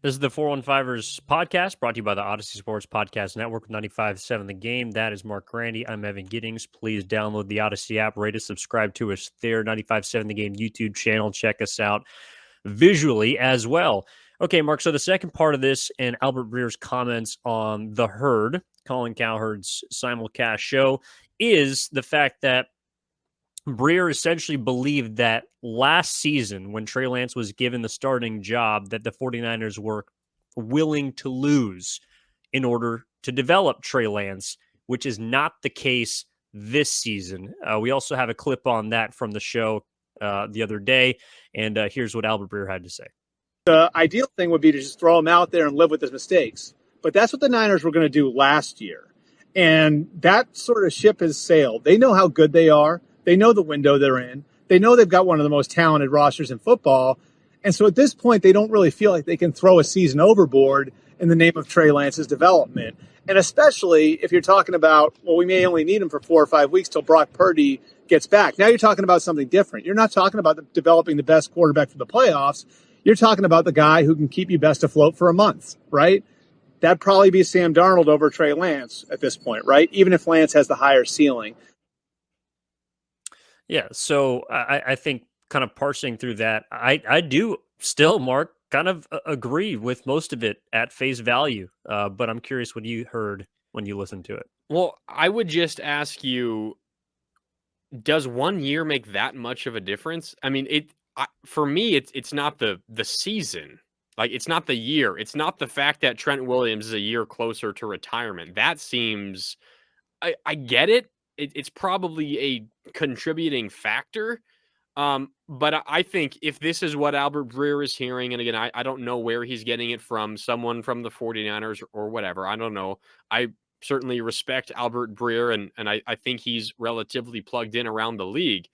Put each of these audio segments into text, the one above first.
This is the 415ers podcast brought to you by the Odyssey Sports Podcast Network, 95.7 The Game. That is Marc Grandi. I'm Evan Giddings. Please download the Odyssey app, rate us, subscribe to us there, 95.7 The Game YouTube channel. Check us out visually as well. Okay, Mark, so the second part of this and Albert Breer's comments on The Herd, Colin Cowherd's simulcast show, is the fact that Breer essentially believed that last season, when Trey Lance was given the starting job, that the 49ers were willing to lose in order to develop Trey Lance, which is not the case this season. We also have a clip on that from the show the other day, and here's what Albert Breer had to say. The ideal thing would be to just throw him out there and live with his mistakes. But that's what the Niners were going to do last year. And that sort of ship has sailed. They know how good they are. They know the window they're in. They know they've got one of the most talented rosters in football. And so at this point, they don't really feel like they can throw a season overboard in the name of Trey Lance's development. And especially if you're talking about, well, we may only need him for 4 or 5 weeks till Brock Purdy gets back. Now you're talking about something different. You're not talking about developing the best quarterback for the playoffs. You're talking about the guy who can keep you best afloat for a month, right? That'd probably be Sam Darnold over Trey Lance at this point, right? Even if Lance has the higher ceiling. Yeah, so I think kind of parsing through that, I do still, Mark, kind of agree with most of it at face value. But I'm curious what you heard when you listened to it. Well, I would just ask you, does 1 year make that much of a difference? I mean, for me, it's not the season. Like, it's not the year. It's not the fact that Trent Williams is a year closer to retirement. That seems, I get it. It's probably a contributing factor. But I think if this is what Albert Breer is hearing, and again, I don't know where he's getting it from, someone from the 49ers or whatever. I don't know. I certainly respect Albert Breer, and I think he's relatively plugged in around the league.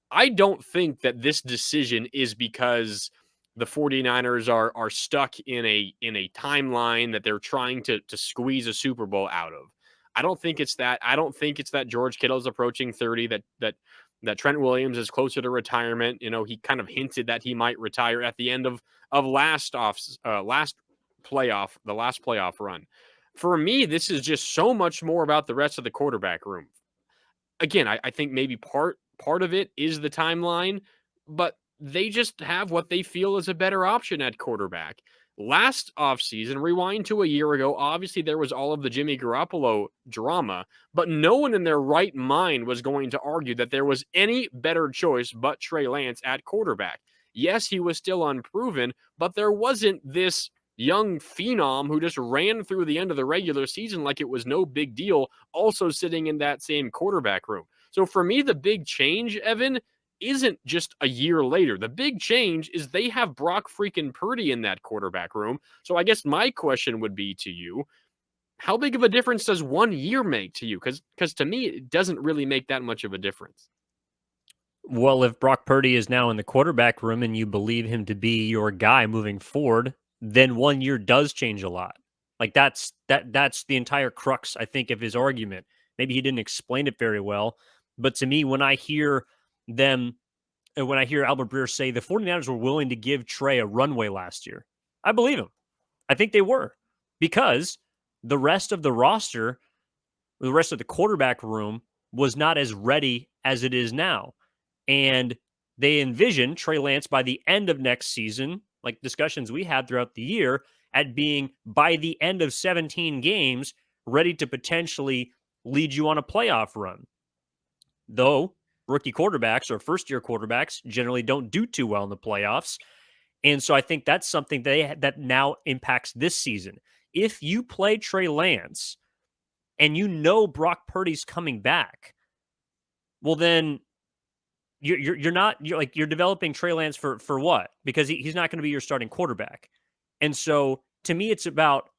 I don't think that this decision is because the 49ers are stuck in a timeline that they're trying to squeeze a Super Bowl out of. I don't think it's that. I don't think it's that George Kittle's approaching 30, that Trent Williams is closer to retirement. You know, he kind of hinted that he might retire at the end of last playoff run. For me, this is just so much more about the rest of the quarterback room. Again, I think maybe part of it is the timeline, but they just have what they feel is a better option at quarterback. Last offseason, rewind to a year ago, obviously there was all of the Jimmy Garoppolo drama, but no one in their right mind was going to argue that there was any better choice but Trey Lance at quarterback. Yes, he was still unproven, but there wasn't this young phenom who just ran through the end of the regular season like it was no big deal, also sitting in that same quarterback room. So for me, the big change, Evan, isn't just a year later. The big change is they have Brock freaking Purdy in that quarterback room. So I guess my question would be to you, how big of a difference does 1 year make to you? Because to me, it doesn't really make that much of a difference. Well, if Brock Purdy is now in the quarterback room and you believe him to be your guy moving forward, then 1 year does change a lot. Like that's the entire crux, I think, of his argument. Maybe he didn't explain it very well, but to me, when I hear Albert Breer say the 49ers were willing to give Trey a runway last year, I believe him. I think they were, because the rest of the roster, the rest of the quarterback room was not as ready as it is now. And they envision Trey Lance by the end of next season, like discussions we had throughout the year, at being by the end of 17 games, ready to potentially lead you on a playoff run. Though rookie quarterbacks or first-year quarterbacks generally don't do too well in the playoffs. And so I think that's something that now impacts this season. If you play Trey Lance and you know Brock Purdy's coming back, well then you're developing Trey Lance for what? Because he's not going to be your starting quarterback. And so to me, it's about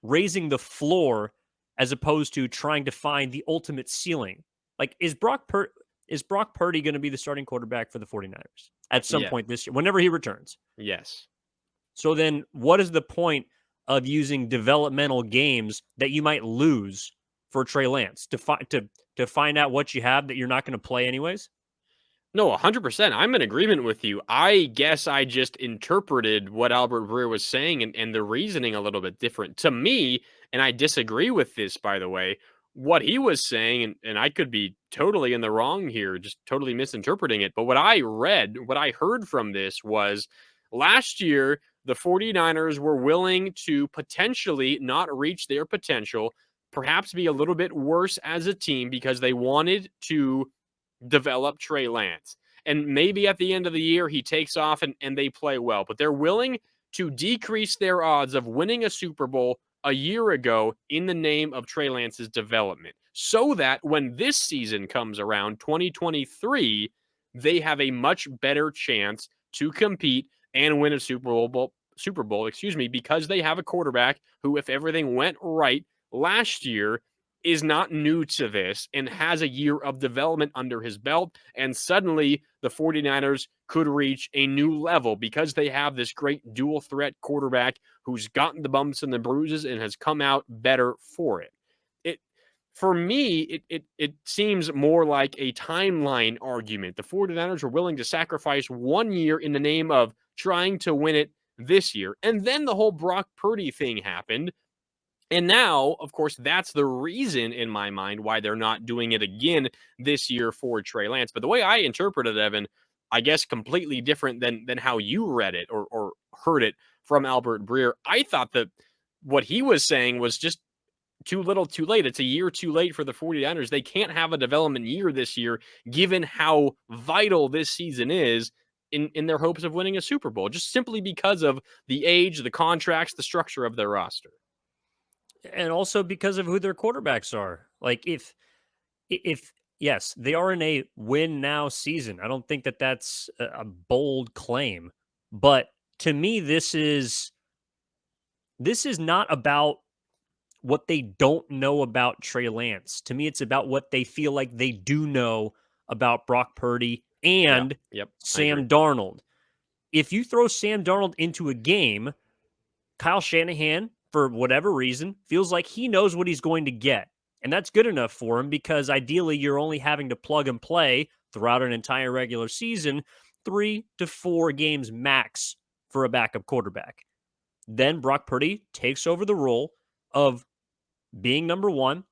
raising the floor as opposed to trying to find the ultimate ceiling. Like, is Brock Purdy going to be the starting quarterback for the 49ers at some point this year, whenever he returns? Yes. So then what is the point of using developmental games that you might lose for Trey Lance to find out what you have that you're not going to play anyways? No, 100%. I'm in agreement with you. I guess I just interpreted what Albert Breer was saying and the reasoning a little bit different. To me, and I disagree with this, by the way, what he was saying, and I could be totally in the wrong here, just totally misinterpreting it. But what I read, what I heard from this was last year, the 49ers were willing to potentially not reach their potential, perhaps be a little bit worse as a team because they wanted to develop Trey Lance. And maybe at the end of the year, he takes off and they play well, but they're willing to decrease their odds of winning a Super Bowl a year ago in the name of Trey Lance's development so that when this season comes around, 2023, they have a much better chance to compete and win a Super Bowl, because they have a quarterback who, if everything went right last year, is not new to this and has a year of development under his belt. And suddenly the 49ers could reach a new level because they have this great dual threat quarterback who's gotten the bumps and the bruises and has come out better for it. It for me, it seems more like a timeline argument. The 49ers are willing to sacrifice 1 year in the name of trying to win it this year. And then the whole Brock Purdy thing happened. And now, of course, that's the reason in my mind why they're not doing it again this year for Trey Lance. But the way I interpreted Evan, I guess completely different than how you read it or heard it from Albert Breer. I thought that what he was saying was just too little, too late. It's a year too late for the 49ers. They can't have a development year this year, given how vital this season is in their hopes of winning a Super Bowl, just simply because of the age, the contracts, the structure of their roster. And also because of who their quarterbacks are. Like if yes, they are in a win now season. I don't think that that's a bold claim, but to me this is not about what they don't know about Trey Lance. To me, it's about what they feel like they do know about Brock Purdy Yeah. and Yep. Sam Darnold. If you throw Sam Darnold into a game, Kyle Shanahan, for whatever reason, feels like he knows what he's going to get. And that's good enough for him because ideally you're only having to plug and play throughout an entire regular season, 3 to 4 games max for a backup quarterback. Then Brock Purdy takes over the role of being number one,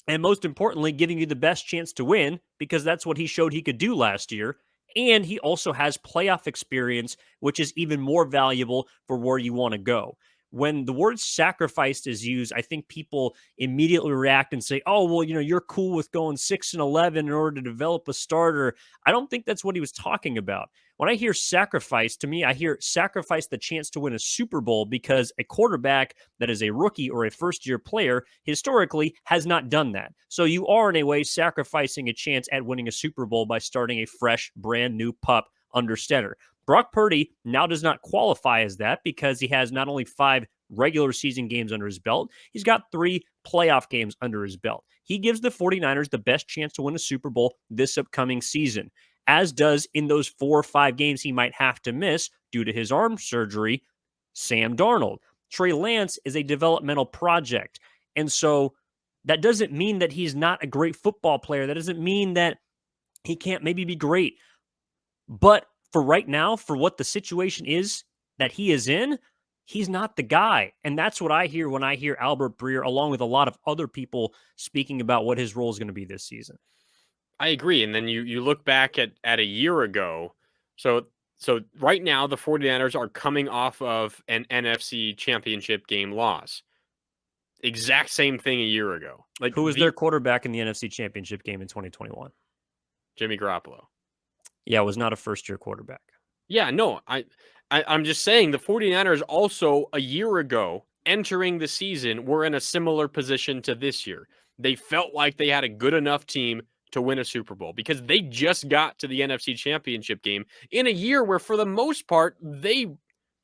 and most importantly, giving you the best chance to win because that's what he showed he could do last year. And he also has playoff experience, which is even more valuable for where you want to go. When the word sacrificed is used, I think people immediately react and say, oh, well, you're cool with going 6-11 in order to develop a starter. I don't think that's what he was talking about. When I hear sacrifice, to me, I hear sacrifice the chance to win a Super Bowl because a quarterback that is a rookie or a first-year player historically has not done that. So you are, in a way, sacrificing a chance at winning a Super Bowl by starting a fresh, brand new pup under center. Brock Purdy now does not qualify as that because he has not only 5 regular season games under his belt, he's got 3 playoff games under his belt. He gives the 49ers the best chance to win a Super Bowl this upcoming season, as does in those 4 or 5 games he might have to miss due to his arm surgery, Sam Darnold. Trey Lance is a developmental project. And so that doesn't mean that he's not a great football player. That doesn't mean that he can't maybe be great. But for right now, for what the situation is that he is in, he's not the guy. And that's what I hear when I hear Albert Breer, along with a lot of other people speaking about what his role is going to be this season. I agree. And then you look back at a year ago. So right now the 49ers are coming off of an NFC championship game loss. Exact same thing a year ago. Like, who was their quarterback in the NFC championship game in 2021? Jimmy Garoppolo. Yeah, it was not a first-year quarterback. Yeah, no, I'm just saying the 49ers also a year ago entering the season were in a similar position to this year. They felt like they had a good enough team to win a Super Bowl because they just got to the NFC Championship game in a year where for the most part they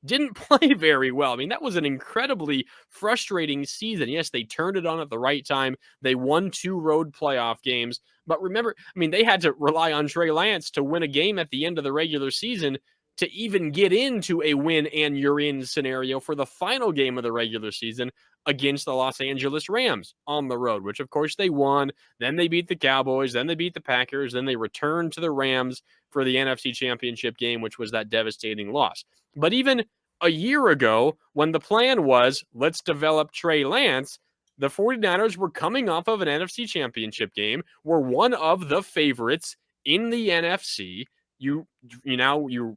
didn't play very well. I mean, that was an incredibly frustrating season. Yes, they turned it on at the right time. They won 2 road playoff games. But remember, I mean, they had to rely on Trey Lance to win a game at the end of the regular season. to even get into a win and you're in scenario for the final game of the regular season against the Los Angeles Rams on the road, which of course they won. Then they beat the Cowboys, then they beat the Packers, then they returned to the Rams for the NFC Championship game, which was that devastating loss. But even a year ago, when the plan was, let's develop Trey Lance, the 49ers were coming off of an NFC Championship game, were one of the favorites in the NFC. You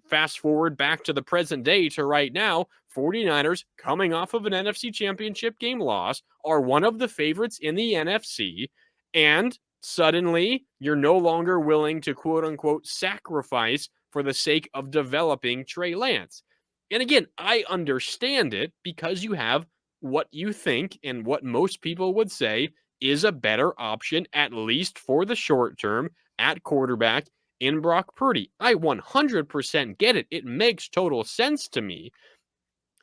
fast forward back to the present day to right now, 49ers coming off of an NFC Championship game loss are one of the favorites in the NFC, and suddenly you're no longer willing to quote unquote sacrifice for the sake of developing Trey Lance. And again, I understand it because you have what you think and what most people would say is a better option, at least for the short term, at quarterback in Brock Purdy. I 100% get it. It makes total sense to me.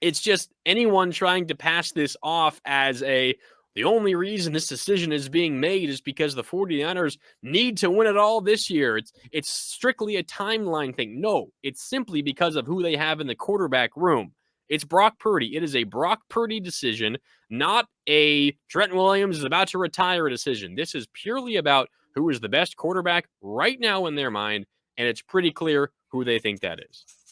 It's just anyone trying to pass this off as the only reason this decision is being made is because the 49ers need to win it all this year. It's strictly a timeline thing. No, it's simply because of who they have in the quarterback room. It's Brock Purdy. It is a Brock Purdy decision, not a Trent Williams is about to retire decision. This is purely about who is the best quarterback right now in their mind, and it's pretty clear who they think that is.